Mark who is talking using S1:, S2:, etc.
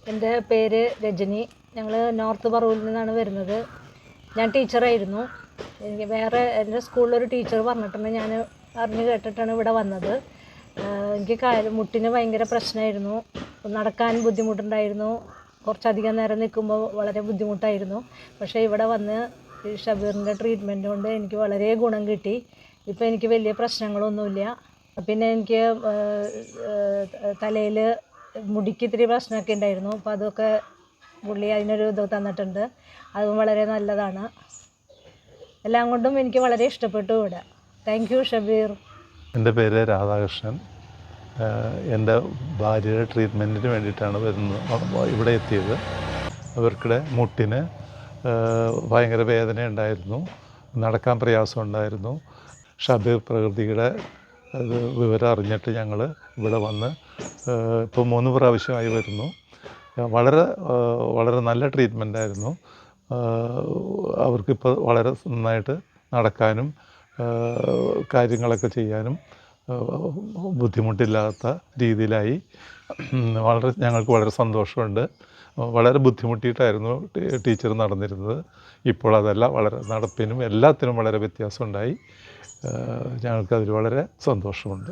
S1: എൻ്റെ പേര് രജനി. ഞങ്ങൾ നോർത്ത് പറവൂരിൽ നിന്നാണ് വരുന്നത്. ഞാൻ ടീച്ചറായിരുന്നു. എനിക്ക് എൻ്റെ സ്കൂളിലൊരു ടീച്ചർ പറഞ്ഞിട്ടുണ്ട്, ഞാൻ അറിഞ്ഞ് കേട്ടിട്ടാണ് ഇവിടെ വന്നത്. എനിക്ക് മുട്ടിന് ഭയങ്കര പ്രശ്നമായിരുന്നു. നടക്കാൻ ബുദ്ധിമുട്ടുണ്ടായിരുന്നു. കുറച്ചധികം നേരം നിൽക്കുമ്പോൾ വളരെ ബുദ്ധിമുട്ടായിരുന്നു. പക്ഷേ ഇവിടെ വന്ന് ഈ ഷബീറിൻ്റെ ട്രീറ്റ്മെൻറ്റ് കൊണ്ട് എനിക്ക് വളരെ ഗുണം കിട്ടി. ഇപ്പോൾ എനിക്ക് വലിയ പ്രശ്നങ്ങളൊന്നുമില്ല. പിന്നെ എനിക്ക് തലയിൽ മുടിക്ക് ഇത്തിരി പ്രശ്നമൊക്കെ ഉണ്ടായിരുന്നു. അപ്പോൾ അതൊക്കെ പുള്ളി അതിനൊരു ഇത് തന്നിട്ടുണ്ട്. അതും വളരെ നല്ലതാണ്. എല്ലാം കൊണ്ടും എനിക്ക് വളരെ ഇഷ്ടപ്പെട്ടു ഇവിടെ. Thank you Shabeer.
S2: എൻ്റെ പേര് രാധാകൃഷ്ണൻ. എൻ്റെ ഭാര്യയുടെ ട്രീറ്റ്മെൻറ്റിന് വേണ്ടിയിട്ടാണ് ഇവിടെ എത്തിയത്. അവർക്കിടെ മുട്ടിന് ഭയങ്കര വേദന ഉണ്ടായിരുന്നു, നടക്കാൻ പ്രയാസമുണ്ടായിരുന്നു. ഷബീർ പ്രകൃതിയുടെ വിവരം അറിഞ്ഞിട്ട് ഞങ്ങൾ ഇവിടെ വന്ന് ഇപ്പോൾ 3 പ്രാവശ്യമായി വരുന്നു. വളരെ നല്ല ട്രീറ്റ്മെൻറ്റായിരുന്നു. അവർക്കിപ്പോൾ വളരെ നന്നായിട്ട് നടക്കാനും കാര്യങ്ങളൊക്കെ ചെയ്യാനും ബുദ്ധിമുട്ടില്ലാത്ത രീതിയിലായി. ഞങ്ങൾക്ക് വളരെ സന്തോഷമുണ്ട്. വളരെ ബുദ്ധിമുട്ടിയിട്ടായിരുന്നു ടീച്ചർ നടന്നിരുന്നത്. ഇപ്പോൾ അതല്ല, വളരെ നടപ്പിനും എല്ലാത്തിനും വളരെ വ്യത്യാസമുണ്ടായി. ഞങ്ങൾക്കതിൽ വളരെ സന്തോഷമുണ്ട്.